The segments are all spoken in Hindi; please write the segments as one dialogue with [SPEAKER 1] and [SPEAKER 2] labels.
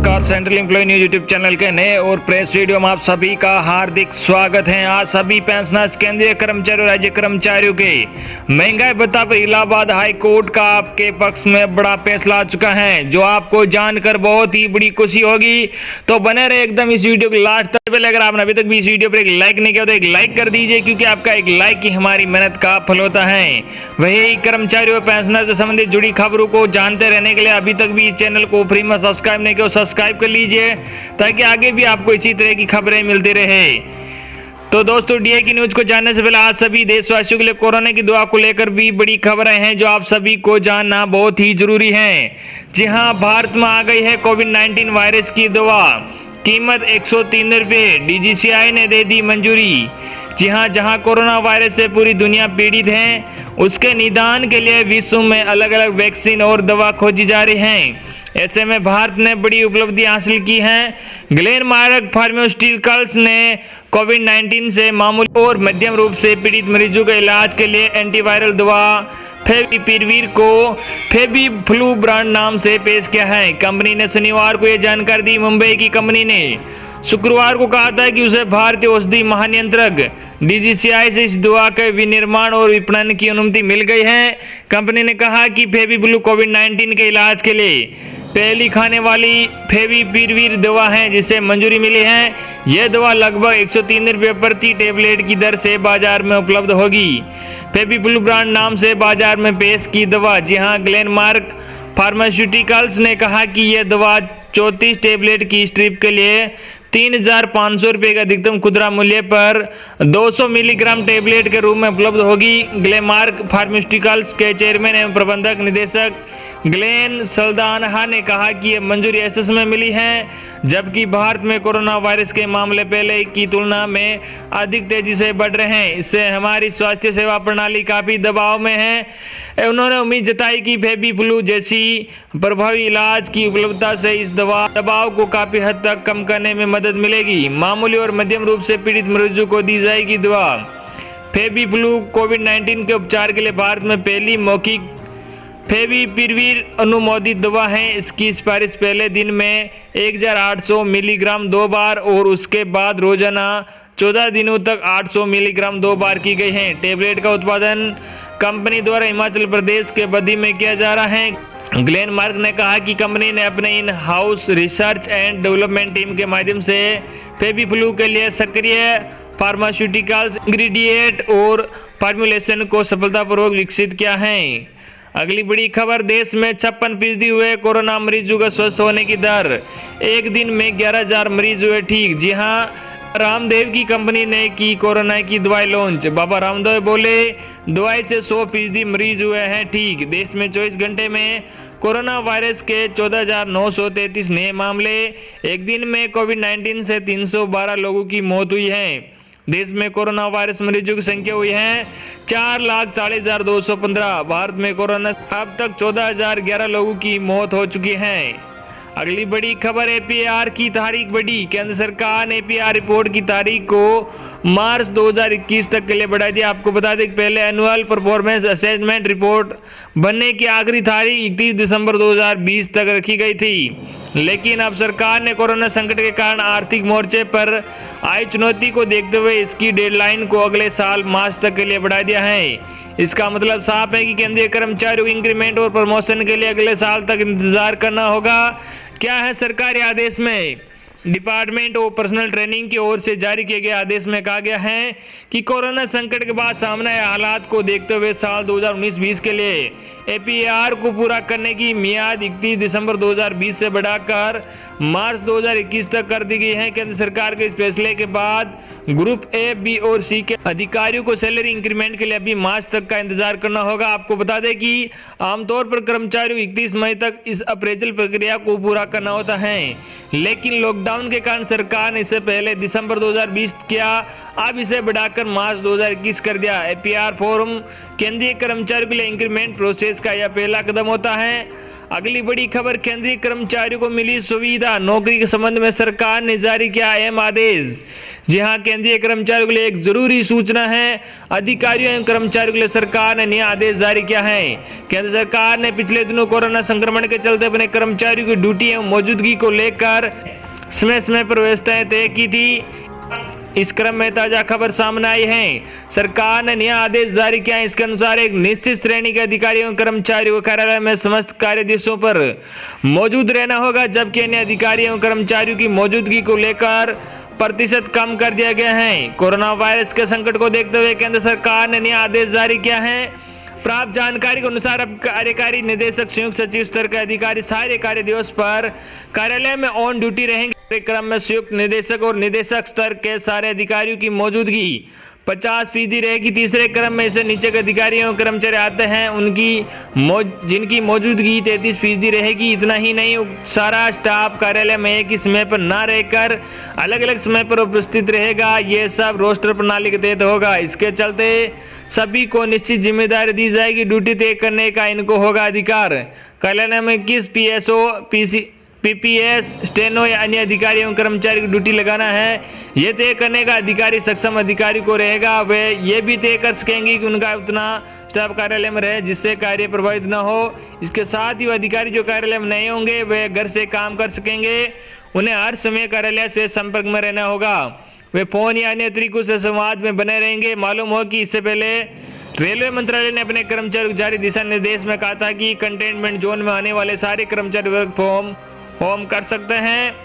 [SPEAKER 1] नमस्कार, central employ news YouTube channel के नए और प्रेस वीडियो में आप सभी का हार्दिक स्वागत है। आज सभी पेंशनर्स, केंद्रीय कर्मचारी और राज्य कर्मचारियों के महंगाई भत्ता पर इलाहाबाद हाई कोर्ट का आपके पक्ष में बड़ा फैसला आ चुका है, जो आपको जानकर बहुत ही बड़ी खुशी होगी। तो बने रहे एकदम इस वीडियो के लास्ट तक। पहले अगर आपने अभी तक भी इस वीडियो पर एक लाइक नहीं किया तो एक लाइक कर दीजिए, क्योंकि आपका एक लाइक ही हमारी मेहनत का फल होता है। वही कर्मचारियों और पेंशनर से संबंधित जुड़ी खबरों को जानते रहने के लिए अभी तक भी इस चैनल को फ्री में सब्सक्राइब नहीं किया, सब्सक्राइब कर लीजिए ताकि आगे भी आपको इसी तरह की खबरें मिलती रहे। तो दोस्तों, डीए की न्यूज को जानने से पहले आज सभी देशवासियों के लिए कोरोना की दुआ को लेकर भी बड़ी खबरें हैं, जो आप सभी को जानना बहुत ही जरूरी है। जी हां, भारत में आ गई है कोविड-19 वायरस की दवा, कीमत 103 रुपये, डीजीसीआई ने दे दी मंजूरी। जी हां, जहां कोरोना वायरस से पूरी दुनिया पीड़ित है, उसके निदान के लिए विश्व में अलग अलग वैक्सीन और दवा खोजी जा रही हैं। ऐसे में भारत ने बड़ी उपलब्धि हासिल की है। ग्लेनमार्क फार्मास्यूटिकल्स ने कोविड-19 से मामूली और मध्यम रूप से पीड़ित मरीजों के इलाज के लिए एंटीवायरल दवा फेविपिरवीर को फेविफ्लू ब्रांड नाम से पेश किया है। कंपनी ने शनिवार को यह जानकारी दी। मुंबई की कंपनी ने शुक्रवार को कहा था कि उसे भारतीय औषधि महानियंत्रक डीजीसीआई से इस दवा के विनिर्माण और विपणन की अनुमति मिल गई है। कंपनी ने कहा कि फेविफ्लू कोविड-19 के इलाज के लिए पहली खाने वाली फेविपिरवीर दवा है जिसे मंजूरी मिली है। यह दवा लगभग 103 रुपये प्रति टेबलेट की दर से बाजार में उपलब्ध होगी। फेविफ्लू ब्रांड नाम से बाजार में पेश की दवा। जी हां, ग्लेनमार्क फार्मास्यूटिकल्स ने कहा कि यह दवा 34 टेबलेट की स्ट्रिप के लिए 3,500 रुपये के अधिकतम खुदरा मूल्य पर 200 मिलीग्राम टेबलेट के रूप में उपलब्ध होगी। ग्लेनमार्क फार्मास्यूटिकल्स के चेयरमैन एवं प्रबंधक निदेशक ग्लेन सल्दानहा ने कहा कि यह मंजूरी ऐसे समय मिली है जबकि भारत में कोरोना वायरस के मामले पहले की तुलना में अधिक तेजी से बढ़ रहे हैं। इससे हमारी स्वास्थ्य सेवा प्रणाली काफी दबाव में है। उन्होंने उम्मीद जताई कि फेविफ्लू जैसी प्रभावी इलाज की उपलब्धता से इस दबाव को काफी हद तक कम करने में मदद मिलेगी। मामूली और मध्यम रूप से पीड़ित मरीजों को दी जाएगी दवा। फेविफ्लू कोविड-19 के उपचार के लिए भारत में पहली मौखिक फेविपिरवीर अनुमोदित दवा है। इसकी सिफारिश पहले दिन में 1,800 मिलीग्राम 2 बार और उसके बाद रोजाना 14 दिनों तक 800 मिलीग्राम 2 बार की गई है। टेबलेट का उत्पादन कंपनी द्वारा हिमाचल प्रदेश के बद्दी में किया जा रहा है। ग्लेनमार्क ने कहा कि कंपनी ने अपने in house research and development team के माध्यम से फेविफ्लू के लिए सक्रिय फार्मास्यूटिकल्स इंग्रेडिएंट और फार्मूलेशन को सफलतापूर्वक विकसित किया है। अगली बड़ी खबर, देश में 56% हुए कोरोना मरीजों का स्वस्थ होने की दर। एक दिन में 11,000 मरीज हुए ठीक। जी हां, रामदेव की कंपनी ने की कोरोना की दवाई लॉन्च। बाबा रामदेव बोले, दवाई से 100% मरीज हुए हैं ठीक। देश में 24 घंटे में कोरोना वायरस के 14,933 नए मामले। एक दिन में कोविड-19 से 312 लोगों की मौत हुई है। देश में कोरोना वायरस मरीजों की संख्या हुई है 4,40,215। भारत में कोरोना अब तक 14,011 लोगों की मौत हो चुकी है। अगली बड़ी खबर, एपीआर की तारीख बढ़ी। केंद्र सरकार ने एपीआर रिपोर्ट की तारीख को मार्च 2021 तक के लिए बढ़ा दिया। आपको बता दें कि पहले एनुअल परफॉर्मेंस असेसमेंट रिपोर्ट बनने की आखिरी तारीख 31 दिसंबर 2020 तक रखी गई थी, लेकिन अब सरकार ने कोरोना संकट के कारण आर्थिक मोर्चे पर आई चुनौती को देखते हुए इसकी डेडलाइन को अगले साल मार्च तक के लिए बढ़ा दिया है। इसका मतलब साफ है कि केंद्रीय कर्मचारियों को इंक्रीमेंट और प्रमोशन के लिए अगले साल तक इंतजार करना होगा। क्या है सरकारी आदेश में? डिपार्टमेंट ऑफ पर्सनल ट्रेनिंग की ओर से जारी किए गए आदेश में कहा गया है कि कोरोना संकट के बाद सामने आए हालात को देखते हुए साल 2019-20 के लिए एपीआर को पूरा करने की मियाद 31 दिसंबर 2020 से बढ़ाकर मार्च 2021 तक कर दी गई है। केंद्र सरकार के इस फैसले के बाद ग्रुप ए, बी और सी के अधिकारियों को सैलरी इंक्रीमेंट के लिए अभी मार्च तक का इंतजार करना होगा। आपको बता दें कि आमतौर पर कर्मचारियों 31 मई तक इस अप्रेजल प्रक्रिया को पूरा करना होता है, लेकिन लॉकडाउन के कारण सरकार ने इसे पहले दिसंबर 2020 किया, अब इसे बढ़ाकर मार्च 2021 कर दिया। एपीआर फॉर्म केंद्रीय कर्मचारियों के लिए इंक्रीमेंट प्रोसेस का यह पहला कदम होता है। अगली बड़ी खबर, केंद्रीय कर्मचारियों को मिली सुविधा, नौकरी के संबंध में सरकार ने जारी किया अहम आदेश। जी हां, केंद्रीय कर्मचारियों के लिए एक जरूरी सूचना है। अधिकारियों एवं कर्मचारियों के लिए सरकार ने नया आदेश जारी किया है। केंद्र सरकार ने पिछले दिनों कोरोना संक्रमण के चलते अपने कर्मचारियों की ड्यूटी एवं मौजूदगी को लेकर समय समय पर व्यवस्थाएं तय की थी। इस क्रम में ताजा खबर सामने आई है। सरकार ने नया आदेश जारी किया है। इसके अनुसार एक निश्चित श्रेणी के अधिकारियों और कर्मचारियों को कार्यालय में समस्त कार्य दिवसों पर मौजूद रहना होगा, जबकि अन्य अधिकारियों और कर्मचारियों की मौजूदगी को लेकर प्रतिशत कम कर दिया गया है। कोरोना वायरस के संकट को देखते हुए केंद्र सरकार ने नया आदेश जारी किया है। प्राप्त जानकारी के अनुसार अब कार्यकारी निदेशक, संयुक्त सचिव स्तर के अधिकारी सारे कार्य दिवस पर कार्यालय में ऑन ड्यूटी रहेंगे। क्रम में संयुक्त निदेशक और निदेशक स्तर के सारे अधिकारियों की मौजूदगी 50% रहेगी। तीसरे क्रम में से नीचे के अधिकारियों और कर्मचारी आते हैं जिनकी मौजूदगी 33% रहेगी। इतना ही नहीं, सारा स्टाफ कार्यालय में एक ही समय पर न रहकर अलग अलग समय पर उपस्थित रहेगा। ये सब रोस्टर प्रणाली के तहत होगा। इसके चलते सभी को निश्चित जिम्मेदारी दी जाएगी। ड्यूटी तय करने का इनको होगा अधिकार। कार्यालय में किस PSO, PPS, स्टेनो या अन्य अधिकारियों कर्मचारी की ड्यूटी लगाना है, ये तय करने का अधिकारी सक्षम अधिकारी को रहेगा। वे ये भी तय कर सकेंगे कि उनका उतना स्टाफ कार्यालय में रहे जिससे कार्य प्रभावित न हो। इसके साथ ही वो अधिकारी जो कार्यालय में नहीं होंगे वे घर से काम कर सकेंगे। उन्हें हर समय कार्यालय से संपर्क में रहना होगा। वे फोन या अन्य तरीकों से संवाद में बने रहेंगे। मालूम हो कि इससे पहले रेलवे मंत्रालय ने अपने कर्मचारियों को जारी दिशा निर्देश में कहा था कि कंटेनमेंट जोन में आने वाले सारे कर्मचारी वर्क फ्रॉम होम कर सकते हैं।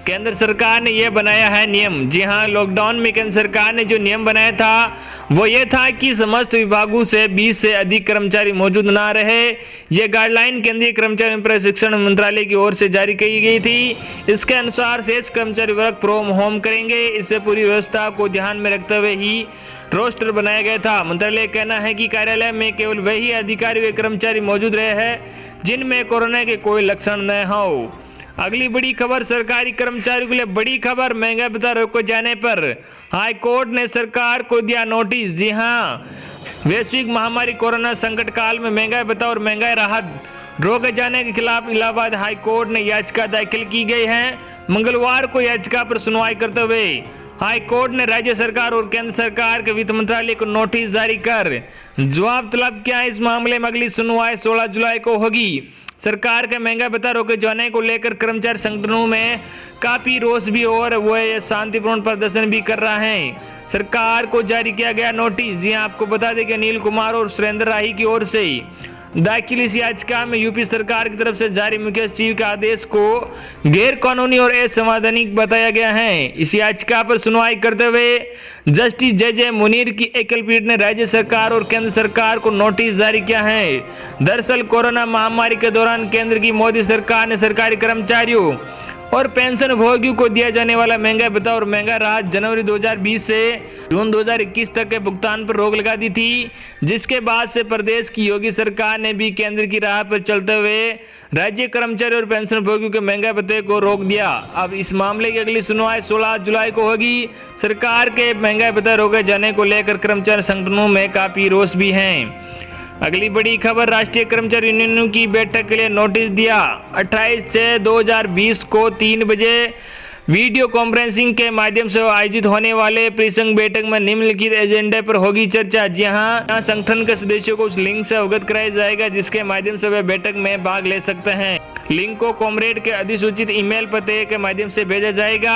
[SPEAKER 1] केंद्र सरकार ने यह बनाया है नियम। जी हां, लॉकडाउन में केंद्र सरकार ने जो नियम बनाया था वो ये था कि समस्त विभागों से 20 से अधिक कर्मचारी मौजूद ना रहे। यह गाइडलाइन केंद्रीय कर्मचारी प्रशिक्षण मंत्रालय की ओर से जारी की गई थी। इसके अनुसार शेष कर्मचारी वर्क फ्रॉम होम करेंगे। इससे पूरी व्यवस्था को ध्यान में रखते हुए ही रोस्टर बनाया गया था। मंत्रालय का कहना है कि कार्यालय में केवल वही अधिकारी व कर्मचारी मौजूद रहे हैं जिनमें कोरोना के कोई लक्षण न हो। अगली बड़ी खबर, सरकारी कर्मचारियों के लिए बड़ी खबर, महंगाई भत्ता रोके जाने पर हाई कोर्ट ने सरकार को दिया नोटिस। जी हां, वैश्विक महामारी कोरोना संकट काल में महंगाई भत्ता और महंगाई राहत रोके जाने के खिलाफ इलाहाबाद हाई कोर्ट ने याचिका दाखिल की गई है। मंगलवार को याचिका पर सुनवाई करते हुए हाई कोर्ट ने राज्य सरकार और केंद्र सरकार के वित्त मंत्रालय को नोटिस जारी कर जवाब तलब किया। इस मामले में अगली सुनवाई 16 जुलाई को होगी। सरकार के महंगाई भत्ता रोके जाने को लेकर कर्मचारी संगठनों में काफी रोष भी और वो शांतिपूर्ण प्रदर्शन भी कर रहा है। सरकार को जारी किया गया नोटिस। जी आपको बता दें कि अनिल कुमार और सुरेंद्र राही की ओर से दाखिल इस याचिका में यूपी सरकार की तरफ से जारी मुख्य सचिव के आदेश को गैर कानूनी और असंवैधानिक बताया गया है। इस याचिका पर सुनवाई करते हुए जस्टिस जे मुनीर की एकल पीठ ने राज्य सरकार और केंद्र सरकार को नोटिस जारी किया है। दरअसल कोरोना महामारी के दौरान केंद्र की मोदी सरकार ने सरकारी कर्मचारियों और पेंशन भोगियों को दिया जाने वाला महंगाई भत्ता और महंगाई राहत जनवरी 2020 से जून 2021 तक के भुगतान पर रोक लगा दी थी, जिसके बाद से प्रदेश की योगी सरकार ने भी केंद्र की राह पर चलते हुए राज्य कर्मचारी और पेंशन भोगियों के महंगाई भत्ते को रोक दिया। अब इस मामले की अगली सुनवाई 16 जुलाई को होगी। सरकार के महंगाई भत्ता रोके जाने को लेकर कर्मचारी संगठनों में काफी रोष भी है। अगली बड़ी खबर, राष्ट्रीय कर्मचारी यूनियनों की बैठक के लिए नोटिस दिया। 28/6/2020 को 3 बजे वीडियो कॉन्फ्रेंसिंग के माध्यम से आयोजित होने वाले परिसंघ बैठक में निम्नलिखित एजेंडे पर होगी चर्चा। जी हां, संगठन के सदस्यों को उस लिंक से अवगत कराया जाएगा जिसके माध्यम से वे बैठक में भाग ले सकते हैं। लिंक को कॉमरेड के अधिसूचित ईमेल पते के माध्यम से भेजा जाएगा।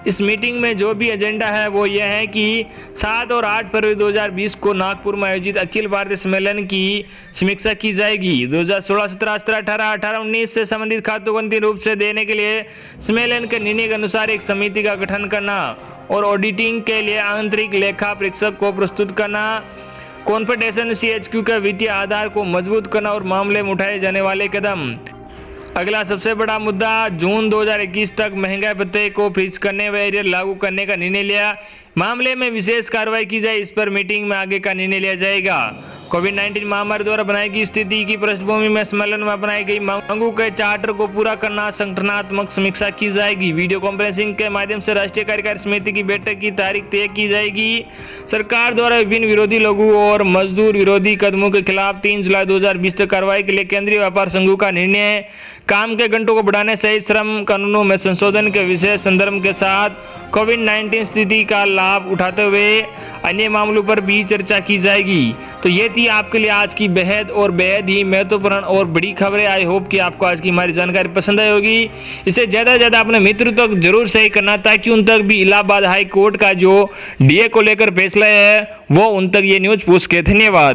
[SPEAKER 1] इस मीटिंग में जो भी एजेंडा है वो यह है कि 7 और 8 फरवरी 2020 को नागपुर में आयोजित अखिल भारतीय सम्मेलन की समीक्षा की जाएगी। 2016, 17, 17, 18, 19 से संबंधित खातों को अंतिम रूप से देने के लिए सम्मेलन के निर्णय के अनुसार एक समिति का गठन करना और ऑडिटिंग के लिए आंतरिक लेखा परीक्षक को प्रस्तुत करना, कॉन्फेडरेशन CHQ के वित्तीय आधार को मजबूत करना और मामले में उठाए जाने वाले कदम। अगला सबसे बड़ा मुद्दा, जून 2021 तक महंगाई भत्ते को फ्रीज करने व एरियर लागू करने का निर्णय लिया। मामले में विशेष कार्रवाई की जाए, इस पर मीटिंग में आगे का निर्णय लिया जाएगा। कोविड-19 महामारी द्वारा बनाई गई स्थिति की पृष्ठभूमि में सम्मेलन में अपनाई गई मांगों के चार्टर को पूरा करना संगठनात्मक समीक्षा की जाएगी। वीडियो कॉन्फ्रेंसिंग के माध्यम से राष्ट्रीय कार्यकारी समिति की बैठक की तारीख तय की जाएगी। सरकार द्वारा विभिन्न विरोधी लघु और मजदूर विरोधी कदमों के खिलाफ 3 जुलाई 2020 तक कार्रवाई के लिए केंद्रीय व्यापार संघों का निर्णय, काम के घंटों को बढ़ाने सहित श्रम कानूनों में संशोधन के विशेष संदर्भ के साथ कोविड-19 स्थिति का लाभ उठाते हुए अन्य मामलों पर भी चर्चा की जाएगी। तो ये थी आपके लिए आज की बेहद ही महत्वपूर्ण और बड़ी खबरें। आई होप कि आपको आज की हमारी जानकारी पसंद आई होगी। इसे ज़्यादा से ज़्यादा अपने मित्रों तक जरूर शेयर करना ताकि उन तक भी इलाहाबाद हाई कोर्ट का जो डीए को लेकर फैसला है वो उन तक ये न्यूज़ पहुंच सके। धन्यवाद।